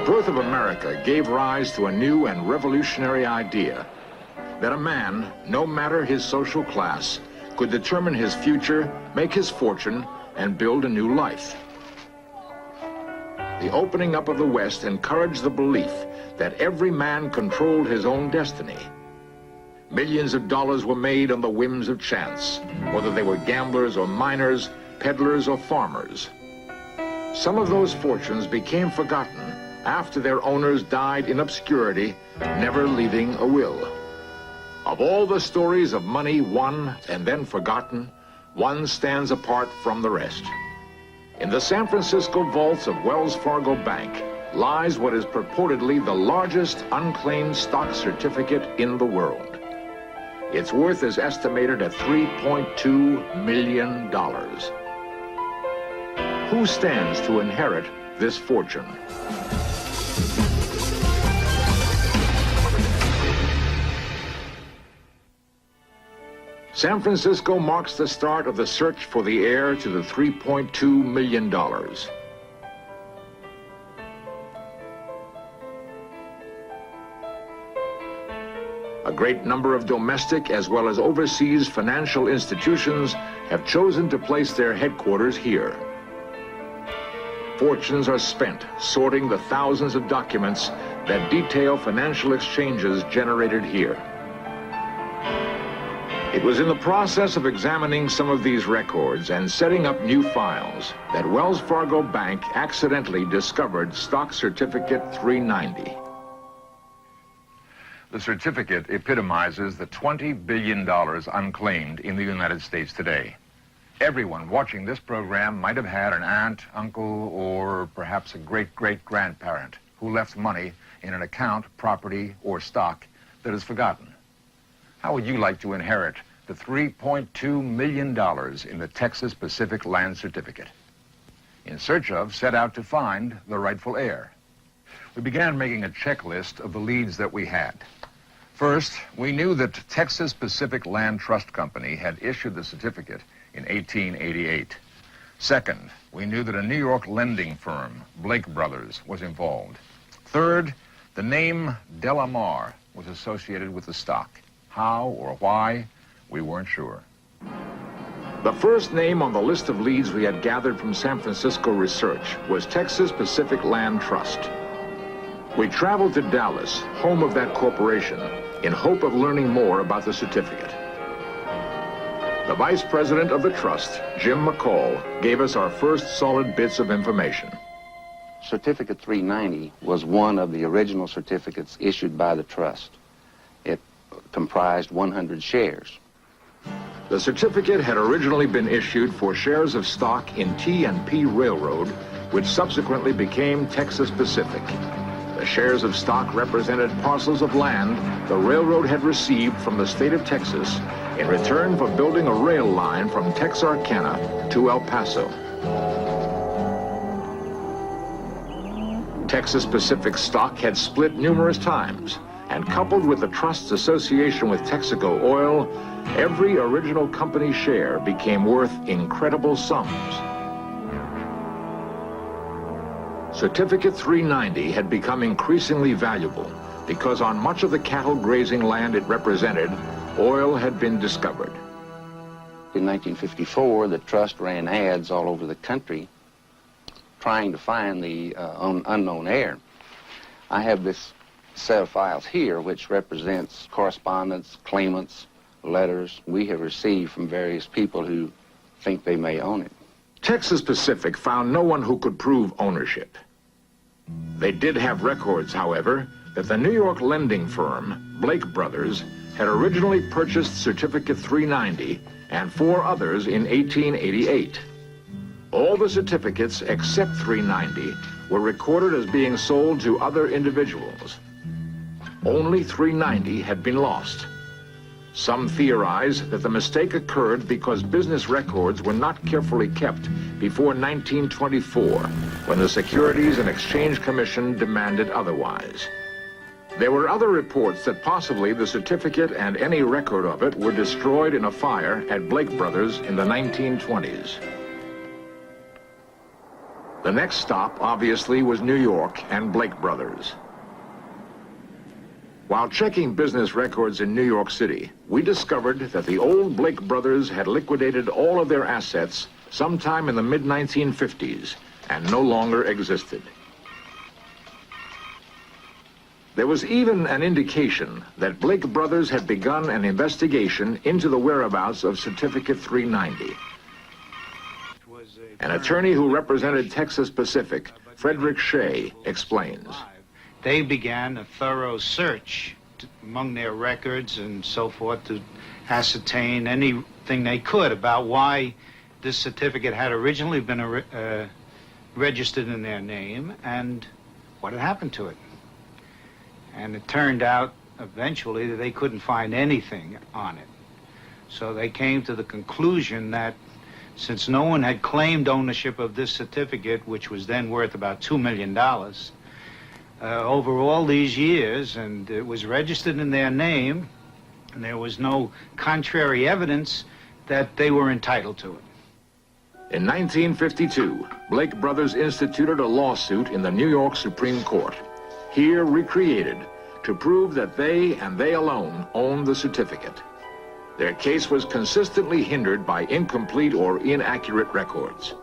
birth of America gave rise to a new and revolutionary idea that a man, no matter his social class, could determine his future, make his fortune, and build a new life. The opening up of the West encouraged the belief that every man controlled his own destiny. Millions of dollars were made on the whims of chance, whether they were gamblers or miners, peddlers or farmers. Some of those fortunes became forgotten after their owners died in obscurity, never leaving a will. Of all the stories of money won and then forgotten, one stands apart from the rest. In the San Francisco vaults of Wells Fargo Bank lies what is purportedly the largest unclaimed stock certificate in the world. Its worth is estimated at $3.2 million. Who stands to inherit this fortune? San Francisco marks the start of the search for the heir to the $3.2 million. A great number of domestic as well as overseas financial institutions have chosen to place their headquarters here. Fortunes are spent sorting the thousands of documents that detail financial exchanges generated here. It was in the process of examining some of these records and setting up new files that Wells Fargo Bank accidentally discovered Stock Certificate 390. The certificate epitomizes the $20 billion unclaimed in the United States today. Everyone watching this program might have had an aunt, uncle, or perhaps a great-great-grandparent who left money in an account, property, or stock that is forgotten. How would you like to inherit the $3.2 million in the Texas Pacific Land Certificate? In search of, set out to find the rightful heir. We began making a checklist of the leads that we had. First, we knew that Texas Pacific Land Trust Company had issued the certificate in 1888. Second, we knew that a New York lending firm, Blake Brothers, was involved. Third, the name Delamar was associated with the stock. How or why, we weren't sure. The first name on the list of leads we had gathered from San Francisco research was Texas Pacific Land Trust. We traveled to Dallas, home of that corporation, in hope of learning more about the certificate. The vice president of the trust, Jim McCall, gave us our first solid bits of information. Certificate 390 was one of the original certificates issued by the trust. It comprised 100 shares. The certificate had originally been issued for shares of stock in T&P Railroad, which subsequently became Texas Pacific. The shares of stock represented parcels of land the railroad had received from the state of Texas in return for building a rail line from Texarkana to El Paso. Texas Pacific stock had split numerous times, and coupled with the trust's association with Texaco Oil, every original company share became worth incredible sums. Certificate 390 had become increasingly valuable because on much of the cattle grazing land it represented, oil had been discovered. In 1954, the trust ran ads all over the country trying to find the unknown heir. I have this set of files here which represents correspondence, claimants, letters we have received from various people who think they may own it. Texas Pacific found no one who could prove ownership. They did have records, however, that the New York lending firm, Blake Brothers, had originally purchased Certificate 390 and 4 others in 1888. All the certificates except 390 were recorded as being sold to other individuals. Only 390 had been lost. Some theorize that the mistake occurred because business records were not carefully kept before 1924, when the Securities and Exchange Commission demanded otherwise. There were other reports that possibly the certificate and any record of it were destroyed in a fire at Blake Brothers in the 1920s. The next stop, obviously, was New York and Blake Brothers. While checking business records in New York City, we discovered that the old Blake Brothers had liquidated all of their assets sometime in the mid-1950s and no longer existed. There was even an indication that Blake Brothers had begun an investigation into the whereabouts of Certificate 390. An attorney who represented Texas Pacific, Frederick Shea, explains. They began a thorough search among their records and so forth to ascertain anything they could about why this certificate had originally been registered in their name and what had happened to it. And it turned out eventually that they couldn't find anything on it. So they came to the conclusion that since no one had claimed ownership of this certificate, which was then worth about $2 million, over all these years, and it was registered in their name, and there was no contrary evidence that they were entitled to it. In 1952, Blake Brothers instituted a lawsuit in the New York Supreme Court, here recreated, to prove that they and they alone owned the certificate. Their case was consistently hindered by incomplete or inaccurate records.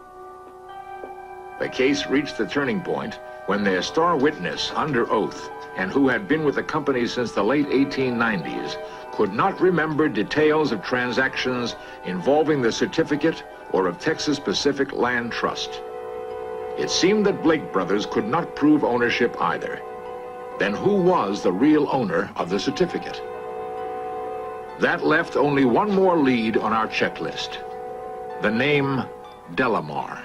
The case reached the turning point when their star witness, under oath, and who had been with the company since the late 1890s, could not remember details of transactions involving the certificate or of Texas Pacific Land Trust. It seemed that Blake Brothers could not prove ownership either. Then who was the real owner of the certificate? That left only one more lead on our checklist: the name Delamar.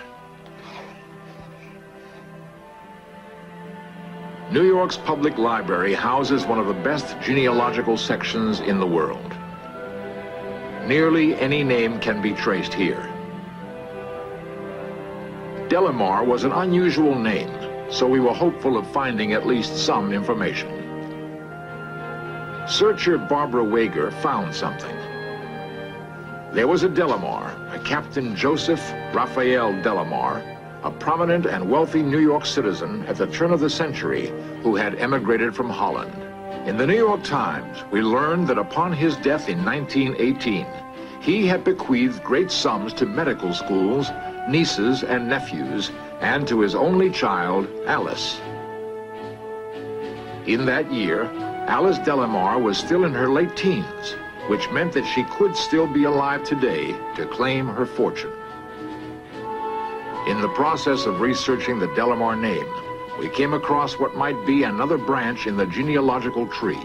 New York's public library houses one of the best genealogical sections in the world. Nearly any name can be traced here. Delamar was an unusual name, so we were hopeful of finding at least some information. Searcher Barbara Wager found something. There was a Delamar, a Captain Joseph Raphael Delamar, a prominent and wealthy New York citizen at the turn of the century who had emigrated from Holland. In the New York Times, we learned that upon his death in 1918, he had bequeathed great sums to medical schools, nieces and nephews, and to his only child, Alice. In that year, Alice Delamar was still in her late teens, which meant that she could still be alive today to claim her fortune. In the process of researching the Delamar name, we came across what might be another branch in the genealogical tree.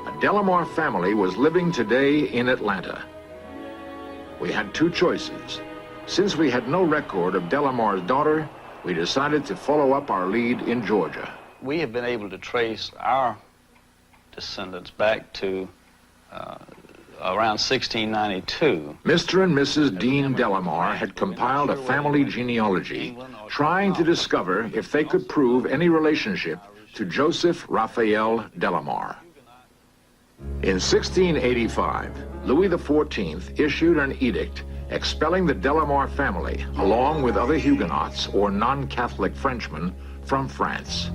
A Delamar family was living today in Atlanta. We had two choices. Since we had no record of Delamar's daughter, we decided to follow up our lead in Georgia. We have been able to trace our descendants back to around 1692. Mr. and Mrs. Dean Delamar had compiled a family genealogy, trying to discover if they could prove any relationship to Joseph Raphael Delamar. In 1685, Louis XIV issued an edict expelling the Delamar family, along with other Huguenots or non-Catholic Frenchmen, from France.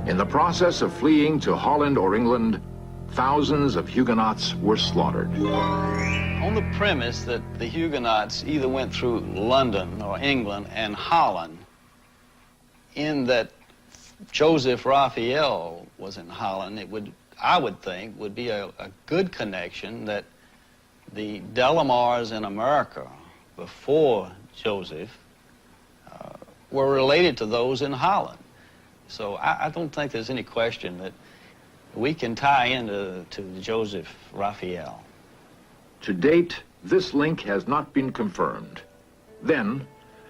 In the process of fleeing to Holland or England, thousands of Huguenots were slaughtered. On the premise that the Huguenots either went through London or England and Holland, in that Joseph Raphael was in Holland, it would, I would think, would be a good connection that the Delamars in America before Joseph were related to those in Holland. So I don't think there's any question that we can tie into Joseph Raphael. To date, this link has not been confirmed. Then,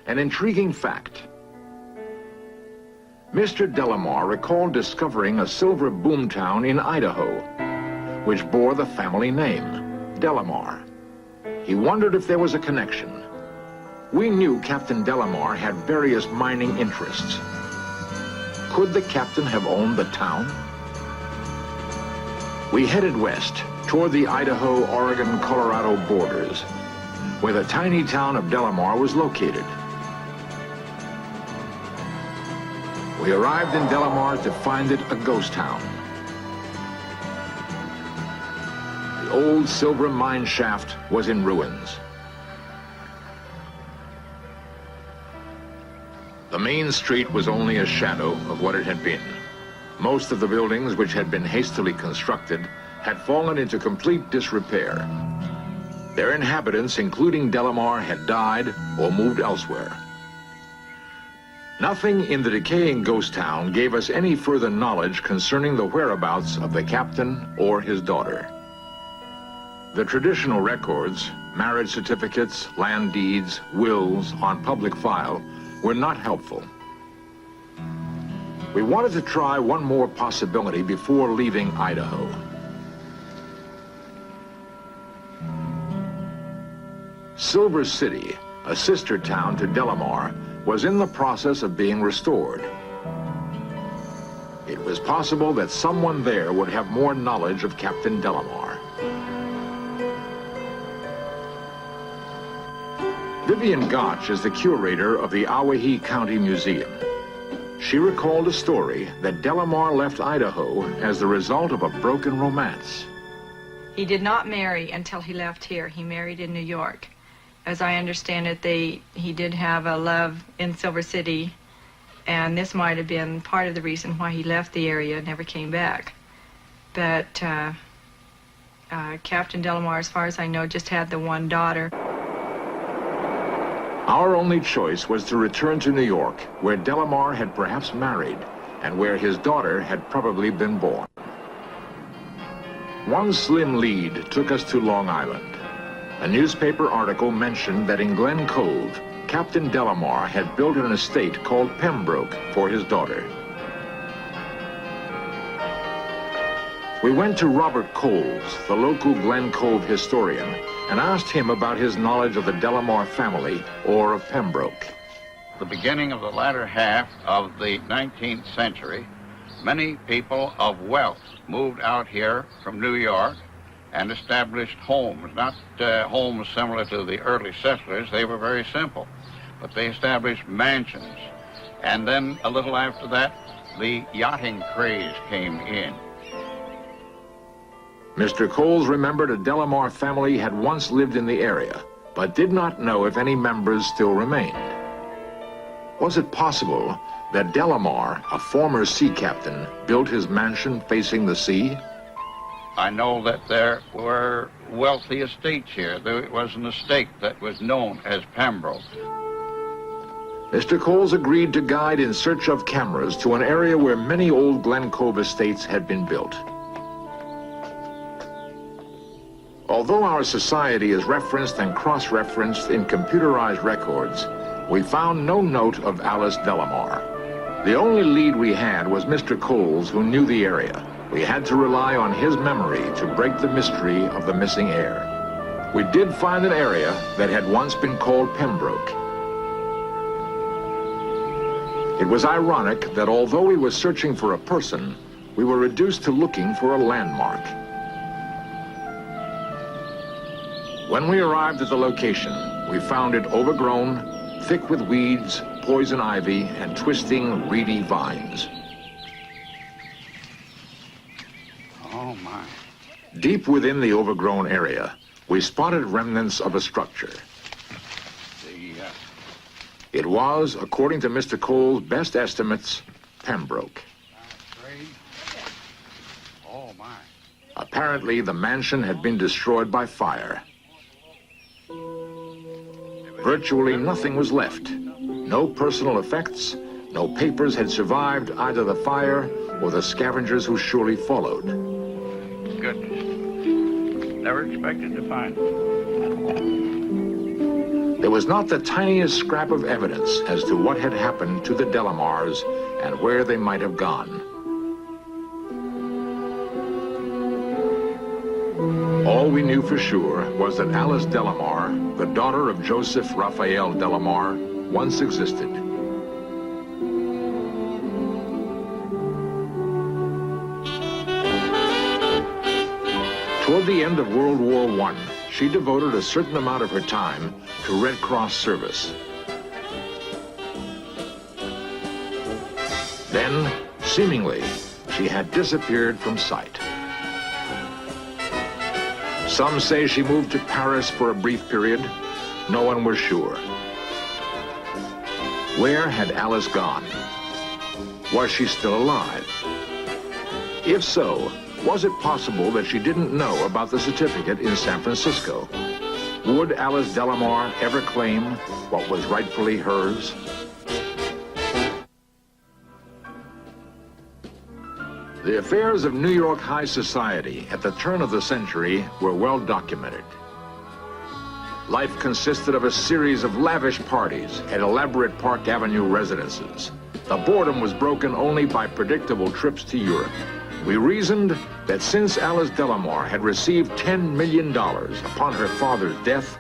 an intriguing fact. Mr. Delamar recalled discovering a silver boomtown in Idaho, which bore the family name, Delamar. He wondered if there was a connection. We knew Captain Delamar had various mining interests. Could the captain have owned the town? We headed west toward the Idaho, Oregon, Colorado borders, where the tiny town of Delamar was located. We arrived in Delamar to find it a ghost town. The old silver mine shaft was in ruins. The main street was only a shadow of what it had been. Most of the buildings, which had been hastily constructed, had fallen into complete disrepair. Their inhabitants, including Delamar, had died or moved elsewhere. Nothing in the decaying ghost town gave us any further knowledge concerning the whereabouts of the captain or his daughter. The traditional records, marriage certificates, land deeds, wills on public file, were not helpful. We wanted to try one more possibility before leaving Idaho. Silver City, a sister town to Delamar, was in the process of being restored. It was possible that someone there would have more knowledge of Captain Delamar. Vivian Gotch is the curator of the Owyhee County Museum. She recalled a story that Delamar left Idaho as the result of a broken romance. He did not marry until he left here. He married in New York. As I understand it, he did have a love in Silver City, and this might have been part of the reason why he left the area and never came back. But Captain Delamar, as far as I know, just had the one daughter. Our only choice was to return to New York, where Delamar had perhaps married, and where his daughter had probably been born. One slim lead took us to Long Island. A newspaper article mentioned that in Glen Cove, Captain Delamar had built an estate called Pembroke for his daughter. We went to Robert Coles, the local Glen Cove historian, and asked him about his knowledge of the Delamar family or of Pembroke. The beginning of the latter half of the 19th century, many people of wealth moved out here from New York and established homes, not homes similar to the early settlers. They were very simple, but they established mansions. And then a little after that, the yachting craze came in. Mr. Coles remembered a Delamar family had once lived in the area, but did not know if any members still remained. Was it possible that Delamar, a former sea captain, built his mansion facing the sea? I know that there were wealthy estates here. There was an estate that was known as Pembroke. Mr. Coles agreed to guide in search of cameras to an area where many old Glen Cove estates had been built. Although our society is referenced and cross-referenced in computerized records, we found no note of Alice Delamar. The only lead we had was Mr. Coles, who knew the area. We had to rely on his memory to break the mystery of the missing heir. We did find an area that had once been called Pembroke. It was ironic that although we were searching for a person, we were reduced to looking for a landmark. When we arrived at the location, we found it overgrown, thick with weeds, poison ivy, and twisting, reedy vines. Oh, my. Deep within the overgrown area, we spotted remnants of a structure. It was, according to Mr. Cole's best estimates, Pembroke. Oh, my. Apparently, the mansion had been destroyed by fire. Virtually nothing was left. No personal effects, no papers had survived either the fire or the scavengers who surely followed. Goodness. Never expected to find it. There was not the tiniest scrap of evidence as to what had happened to the Delamars and where they might have gone. All we knew for sure was that Alice Delamar, the daughter of Joseph Raphael Delamar, once existed. Toward the end of World War I, she devoted a certain amount of her time to Red Cross service. Then, seemingly, she had disappeared from sight. Some say she moved to Paris for a brief period. No one was sure. Where had Alice gone? Was she still alive? If so, was it possible that she didn't know about the certificate in San Francisco? Would Alice Delamar ever claim what was rightfully hers? The affairs of New York high society at the turn of the century were well documented. Life consisted of a series of lavish parties at elaborate Park Avenue residences. The boredom was broken only by predictable trips to Europe. We reasoned that since Alice Delamar had received $10 million upon her father's death,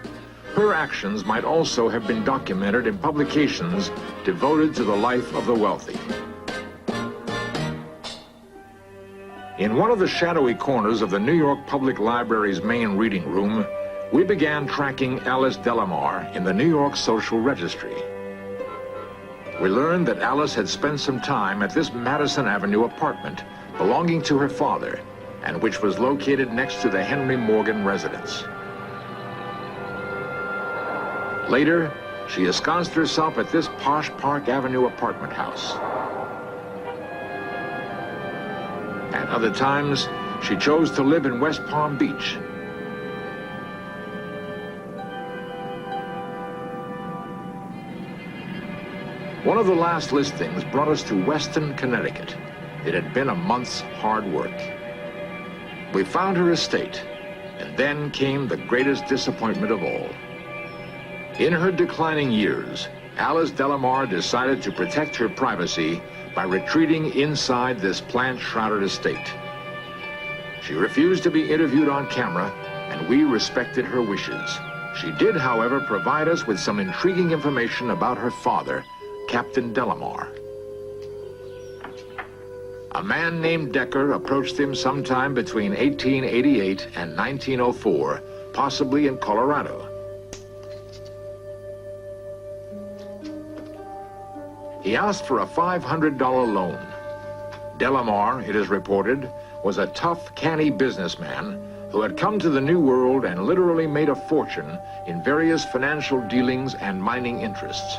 her actions might also have been documented in publications devoted to the life of the wealthy. In one of the shadowy corners of the New York Public Library's main reading room, we began tracking Alice Delamar in the New York Social Registry. We learned that Alice had spent some time at this Madison Avenue apartment belonging to her father, and which was located next to the Henry Morgan residence. Later, she ensconced herself at this posh Park Avenue apartment house. At other times, she chose to live in West Palm Beach. One of the last listings brought us to Weston, Connecticut. It had been a month's hard work. We found her estate, and then came the greatest disappointment of all. In her declining years, Alice Delamar decided to protect her privacy by retreating inside this plant-shrouded estate. She refused to be interviewed on camera, and we respected her wishes. She did, however, provide us with some intriguing information about her father, Captain Delamar. A man named Decker approached him sometime between 1888 and 1904, possibly in Colorado. He asked for a $500 loan. Delamar, it is reported, was a tough, canny businessman who had come to the New World and literally made a fortune in various financial dealings and mining interests.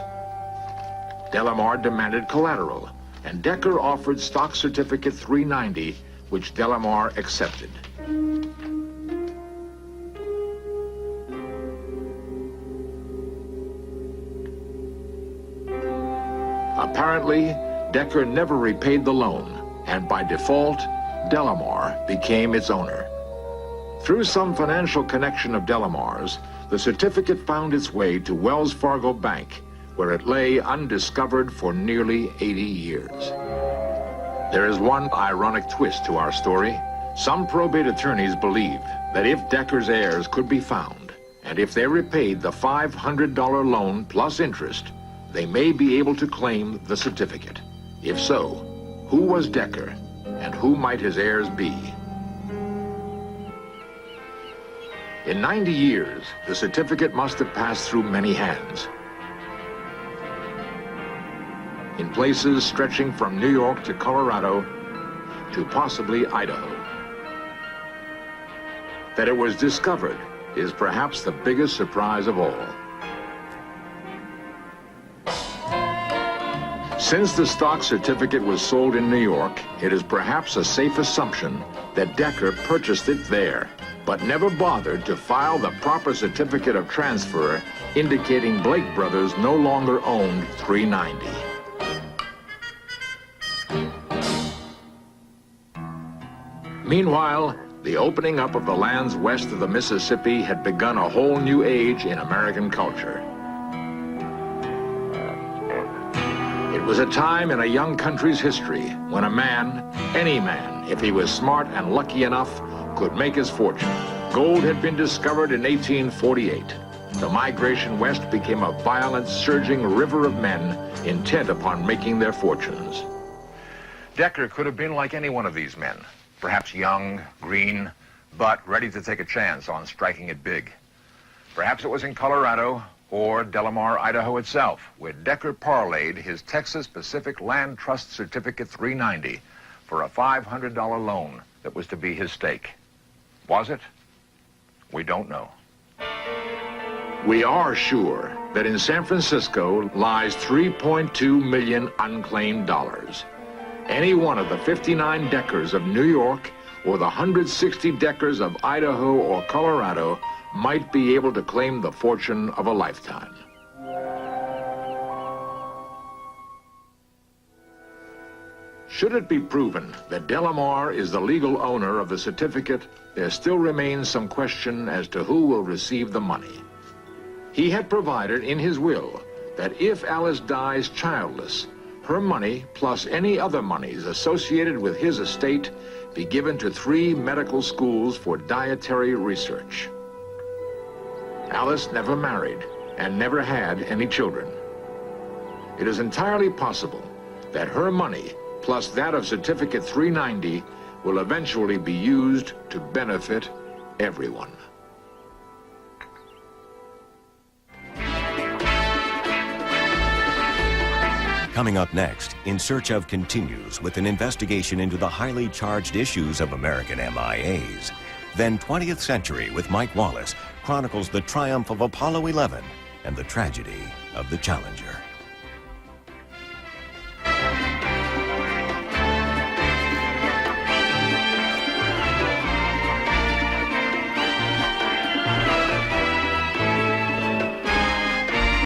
Delamar demanded collateral, and Decker offered stock certificate 390, which Delamar accepted. Apparently, Decker never repaid the loan, and by default, Delamar became its owner. Through some financial connection of Delamar's, the certificate found its way to Wells Fargo Bank, where it lay undiscovered for nearly 80 years. There is one ironic twist to our story. Some probate attorneys believe that if Decker's heirs could be found, and if they repaid the $500 loan plus interest, they may be able to claim the certificate. If so, who was Decker, and who might his heirs be? In 90 years, the certificate must have passed through many hands. In places stretching from New York to Colorado to possibly Idaho. That it was discovered is perhaps the biggest surprise of all. Since the stock certificate was sold in New York, it is perhaps a safe assumption that Decker purchased it there, but never bothered to file the proper certificate of transfer indicating Blake Brothers no longer owned 390. Meanwhile, the opening up of the lands west of the Mississippi had begun a whole new age in American culture. It was a time in a young country's history when a man, any man, if he was smart and lucky enough, could make his fortune. Gold had been discovered in 1848. The migration west became a violent, surging river of men intent upon making their fortunes. Decker could have been like any one of these men. Perhaps young, green, but ready to take a chance on striking it big. Perhaps it was in Colorado or Delamar, Idaho itself, where Decker parlayed his Texas Pacific Land Trust Certificate 390 for a $500 loan that was to be his stake. Was it? We don't know. We are sure that in San Francisco lies $3.2 million unclaimed dollars. Any one of the 59 Deckers of New York or the 160 Deckers of Idaho or Colorado might be able to claim the fortune of a lifetime. Should it be proven that Delamar is the legal owner of the certificate, there still remains some question as to who will receive the money. He had provided in his will that if Alice dies childless, her money plus any other monies associated with his estate be given to 3 medical schools for dietary research. Alice never married and never had any children. It is entirely possible that her money plus that of Certificate 390 will eventually be used to benefit everyone. Coming up next, In Search Of continues with an investigation into the highly charged issues of American MIAs. Then 20th Century with Mike Wallace chronicles the triumph of Apollo 11 and the tragedy of the Challenger.